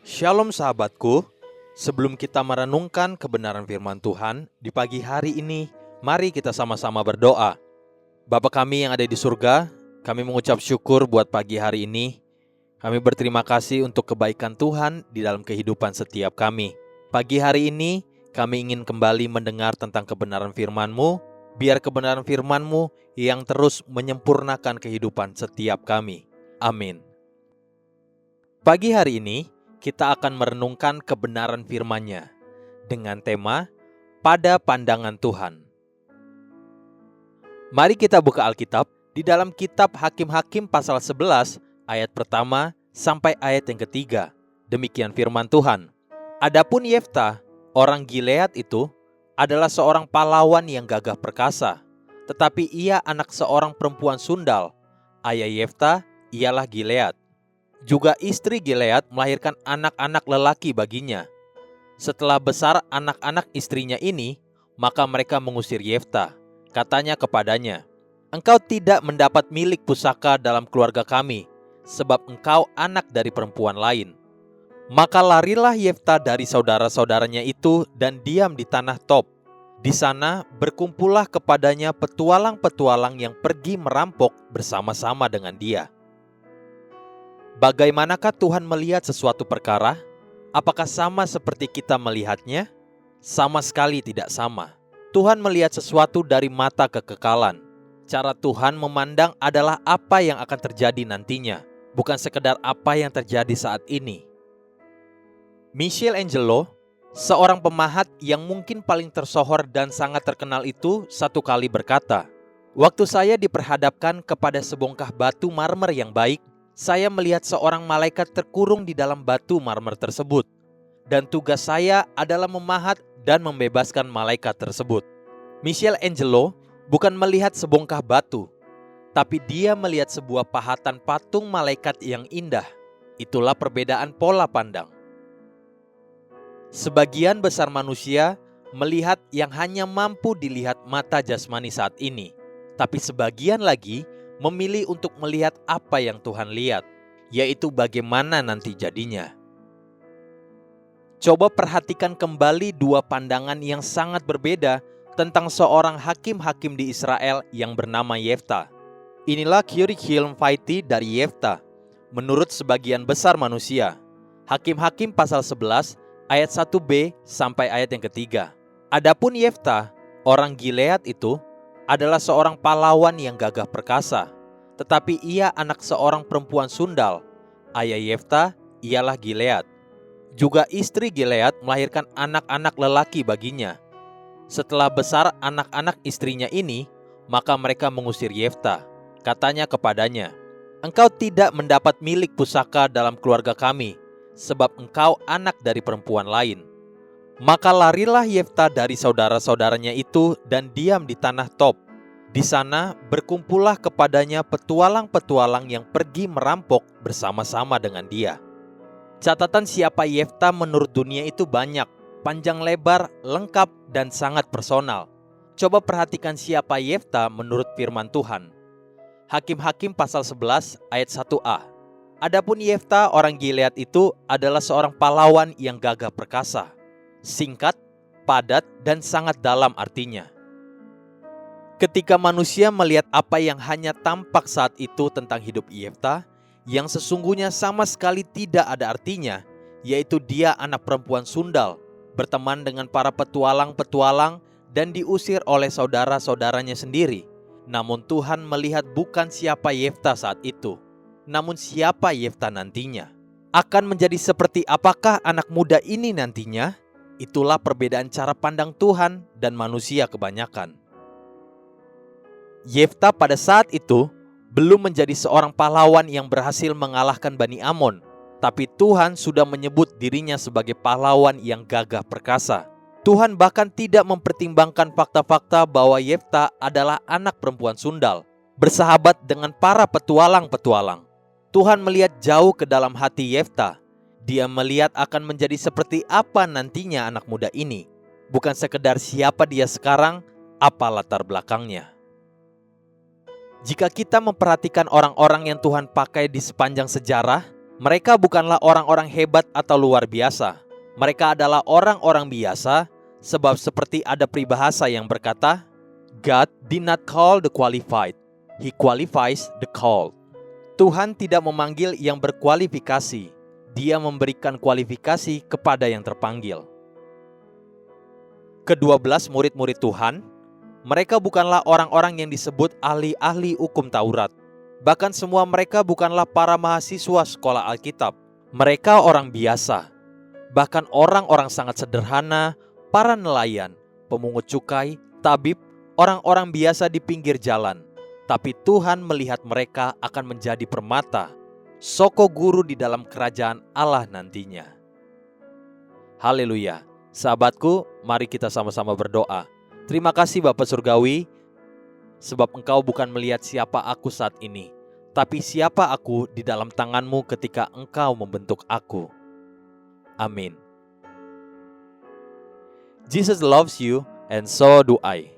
Shalom sahabatku, sebelum kita merenungkan kebenaran firman Tuhan di pagi hari ini, mari kita sama-sama berdoa. Bapa kami yang ada di surga, kami mengucap syukur buat pagi hari ini. Kami berterima kasih untuk kebaikan Tuhan di dalam kehidupan setiap kami. Pagi hari ini, kami ingin kembali mendengar tentang kebenaran firman-Mu, biar kebenaran firman-Mu yang terus menyempurnakan kehidupan setiap kami. Amin. Pagi hari ini, kita akan merenungkan kebenaran firman-Nya dengan tema Pada Pandangan Tuhan. Mari kita buka Alkitab di dalam kitab Hakim-Hakim pasal 11 ayat pertama sampai ayat yang ketiga. Demikian firman Tuhan. Adapun Yeftah, orang Gilead itu adalah seorang pahlawan yang gagah perkasa, tetapi ia anak seorang perempuan sundal. Ayah Yeftah ialah Gilead. Juga istri Gilead melahirkan anak-anak lelaki baginya. Setelah besar anak-anak istrinya ini, maka mereka mengusir Yeftah. Katanya kepadanya, "Engkau tidak mendapat milik pusaka dalam keluarga kami, sebab engkau anak dari perempuan lain." Maka larilah Yeftah dari saudara-saudaranya itu dan diam di tanah Tob. Di sana berkumpullah kepadanya petualang-petualang yang pergi merampok bersama-sama dengan dia. Bagaimanakah Tuhan melihat sesuatu perkara? Apakah sama seperti kita melihatnya? Sama sekali tidak sama. Tuhan melihat sesuatu dari mata kekekalan. Cara Tuhan memandang adalah apa yang akan terjadi nantinya, bukan sekedar apa yang terjadi saat ini. Michelangelo, seorang pemahat yang mungkin paling tersohor dan sangat terkenal itu, satu kali berkata, "Waktu saya diperhadapkan kepada sebongkah batu marmer yang baik, saya melihat seorang malaikat terkurung di dalam batu marmer tersebut. Dan tugas saya adalah memahat dan membebaskan malaikat tersebut." Michelangelo bukan melihat sebongkah batu, tapi dia melihat sebuah pahatan patung malaikat yang indah. Itulah perbedaan pola pandang. Sebagian besar manusia melihat yang hanya mampu dilihat mata jasmani saat ini, tapi sebagian lagi memilih untuk melihat apa yang Tuhan lihat, yaitu bagaimana nanti jadinya. Coba perhatikan kembali dua pandangan yang sangat berbeda tentang seorang hakim-hakim di Israel yang bernama Yeftah. Inilah curriculum vitae dari Yeftah menurut sebagian besar manusia. Hakim-hakim pasal 11 ayat 1b sampai ayat yang ketiga. Adapun Yeftah, orang Gilead itu adalah seorang pahlawan yang gagah perkasa, tetapi ia anak seorang perempuan sundal. Ayah Yeftah ialah Gilead. Juga istri Gilead melahirkan anak-anak lelaki baginya. Setelah besar anak-anak istrinya ini, maka mereka mengusir Yeftah. Katanya kepadanya, "Engkau tidak mendapat milik pusaka dalam keluarga kami, sebab engkau anak dari perempuan lain." Maka larilah Yeftah dari saudara-saudaranya itu dan diam di tanah Tob. Di sana berkumpullah kepadanya petualang-petualang yang pergi merampok bersama-sama dengan dia. Catatan siapa Yeftah menurut dunia itu banyak, panjang lebar, lengkap, dan sangat personal. Coba perhatikan siapa Yeftah menurut firman Tuhan. Hakim-Hakim pasal 11 ayat 1a. Adapun Yeftah orang Gilead itu adalah seorang pahlawan yang gagah perkasa. Singkat, padat, dan sangat dalam artinya. Ketika manusia melihat apa yang hanya tampak saat itu tentang hidup Yeftah, yang sesungguhnya sama sekali tidak ada artinya, yaitu dia anak perempuan sundal, berteman dengan para petualang-petualang dan diusir oleh saudara-saudaranya sendiri. Namun Tuhan melihat bukan siapa Yeftah saat itu, namun siapa Yeftah nantinya. Akan menjadi seperti apakah anak muda ini nantinya? Itulah perbedaan cara pandang Tuhan dan manusia kebanyakan. Yeftah pada saat itu belum menjadi seorang pahlawan yang berhasil mengalahkan Bani Amon, tapi Tuhan sudah menyebut dirinya sebagai pahlawan yang gagah perkasa. Tuhan bahkan tidak mempertimbangkan fakta-fakta bahwa Yeftah adalah anak perempuan sundal, bersahabat dengan para petualang-petualang. Tuhan melihat jauh ke dalam hati Yeftah. Dia melihat akan menjadi seperti apa nantinya anak muda ini, bukan sekedar siapa dia sekarang, apa latar belakangnya. Jika kita memperhatikan orang-orang yang Tuhan pakai di sepanjang sejarah, Mereka bukanlah orang-orang hebat atau luar biasa. Mereka adalah orang-orang biasa, sebab seperti ada peribahasa yang berkata, God did not call the qualified, He qualifies the called. Tuhan tidak memanggil yang berkualifikasi, Dia memberikan kualifikasi kepada yang terpanggil. Ke-12 murid-murid Tuhan, mereka bukanlah orang-orang yang disebut ahli-ahli hukum Taurat. Bahkan semua mereka bukanlah para mahasiswa sekolah Alkitab. Mereka orang biasa. Bahkan orang-orang sangat sederhana, para nelayan, pemungut cukai, tabib, orang-orang biasa di pinggir jalan. Tapi Tuhan melihat mereka akan menjadi permata, soko guru di dalam kerajaan Allah nantinya. Haleluya. Sahabatku, mari kita sama-sama berdoa. Terima kasih Bapa Surgawi, sebab Engkau bukan melihat siapa aku saat ini, tapi siapa aku di dalam tangan-Mu ketika Engkau membentuk aku. Amin. Jesus loves you, and so do I.